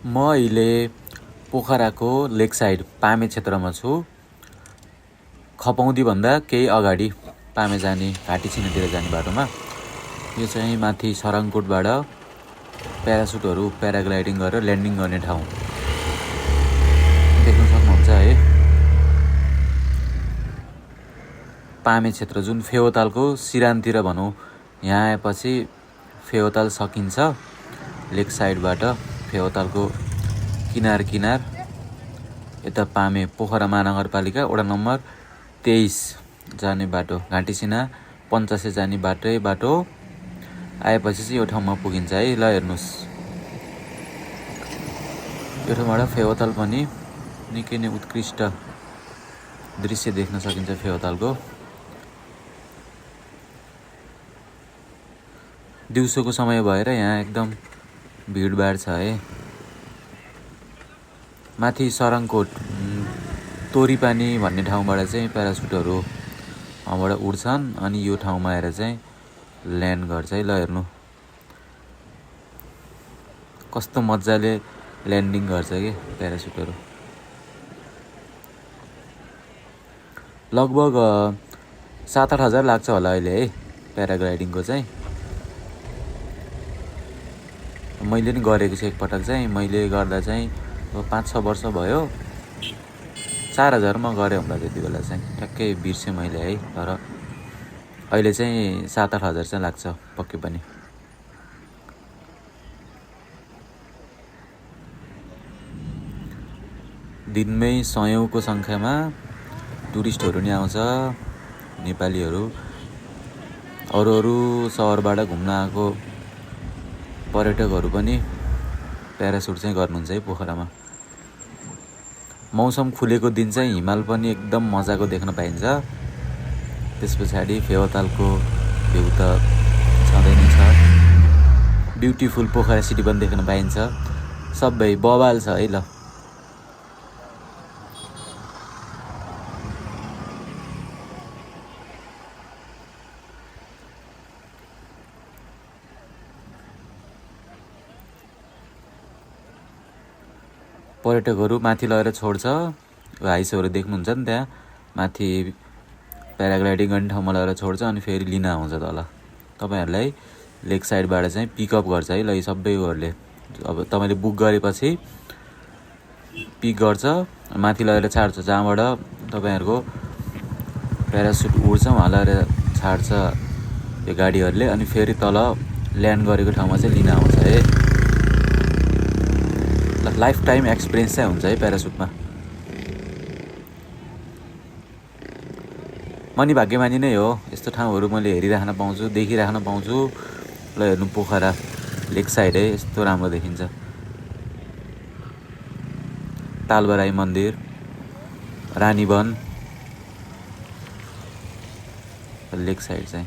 म अहिले पोखराको लेक साइड पामे क्षेत्रमा छु। खपौँदीभन्दा केही अगाडि पामे जाने घाटी छिनातिर जाने बाटोमा। यो चाहिँ माथि सराङकोटबाट प्यारासुटहरू प्याराग्लाइडिङ गरेर ल्यान्डिङ गर्ने ठाउँ देख्न सक्नुहुन्छ है। पामे क्षेत्र जुन फेवातालको सिरानतिर भनौँ, यहाँ आएपछि फेवाताल सकिन्छ। लेक साइडबाट फेवातालको किनार यता पामे पोखरा महानगरपालिका वडा नम्बर 23 जाने बाटो, घाँटीसिना पञ्चासे जाने बाटो आएपछि चाहिँ यो ठाउँमा पुगिन्छ है। ल हेर्नुहोस्, यो ठाउँबाट फेवाताल पनि निकै नै उत्कृष्ट दृश्य देख्न सकिन्छ। फेवातालको दिउँसोको समय भएर यहाँ एकदम भिडभाड छ है। माथि सराङकोट तोरीपानी भन्ने ठाउँबाट चाहिँ प्यारासुटहरू वहाँबाट उड्छन् अनि यो ठाउँमा आएर चाहिँ ल्यान्ड गर्छ है। ल हेर्नु कस्तो मजाले ल्यान्डिङ गर्छ कि प्यारासुटहरू। लगभग 7-8 हजार लाग्छ होला अहिले है प्याराग्लाइडिङको चाहिँ। मैले नि गरेको छु एकपटक चाहिँ। मैले गर्दा चाहिँ 5-6 वर्ष भयो। 4000मा गरेँ होला त्यति बेला चाहिँ, ठ्याक्कै बिर्सेँ मैले है। तर अहिले चाहिँ 7-8 हजार चाहिँ लाग्छ पक्कै पनि। दिनमै सयौँको सङ्ख्यामा टुरिस्टहरू नि आउँछ, नेपालीहरू। अरू सहरबाट घुम्न आएको पर्यटकहरू पनि प्यारासुट चाहिँ गर्नुहुन्छ है पोखरामा। मौसम खुलेको दिन चाहिँ हिमाल पनि एकदम मजाको देख्न पाइन्छ। त्यस पछाडि फेवातालको भ्यू त छँदै नै छ। ब्युटिफुल पोखरा सिटी पनि देख्न पाइन्छ। सबै बवाल छ है। ल पर्यटकहरू माथि लगेर छोड्छ। हाइसहरू देख्नुहुन्छ नि त्यहाँ माथि प्याराग्लाइडिङ गर्ने ठाउँमा लगेर छोड्छ अनि फेरि लिन आउँछ तल। तपाईँहरूलाई लेक साइडबाट चाहिँ पिकअप गर्छ है। ल यी सबैहरूले अब तपाईँले बुक गरेपछि पिक गर्छ, माथि लगेर छाड्छ। जहाँबाट तपाईँहरूको प्यारासुट उड्छ वहाँ लगेर छाड्छ यो गाडीहरूले अनि फेरि तल ल्यान्ड गरेको ठाउँमा चाहिँ लिन आउँछ है। लाइफ टाइम एक्सपिरियन्स चाहिँ हुन्छ है प्यारासुटमा। म नि भाग्यमानी नै हो, यस्तो ठाउँहरू मैले हेरिराख्न पाउँछु, देखिराख्न पाउँछु। ल हेर्नु पोखरा लेक साइड है, यस्तो राम्रो देखिन्छ। तालबराई मन्दिर, रानीवन, लेक साइड चाहिँ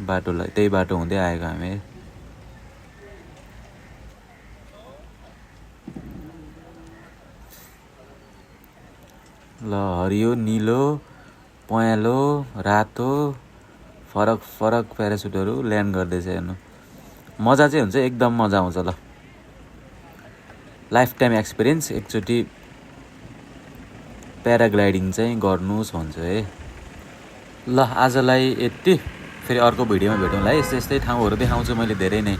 बाटोलाई त्यही बाटो हुँदै आएको हामी। ल हरियो, निलो, पहेँलो, रातो फरक प्यारासुटहरू ल्यान्ड गर्दैछ। हेर्नु मजा चाहिँ हुन्छ, एकदम मजा आउँछ। ल लाइफ टाइम एक्सपिरियन्स एकचोटि प्याराग्लाइडिङ चाहिँ गर्नुहोस् भन्छु है। ल आजलाई यति, फेरि अर्को भिडियोमा भेटौँला है। यस्तै ठाउँहरू देखाउँछु मैले धेरै नै।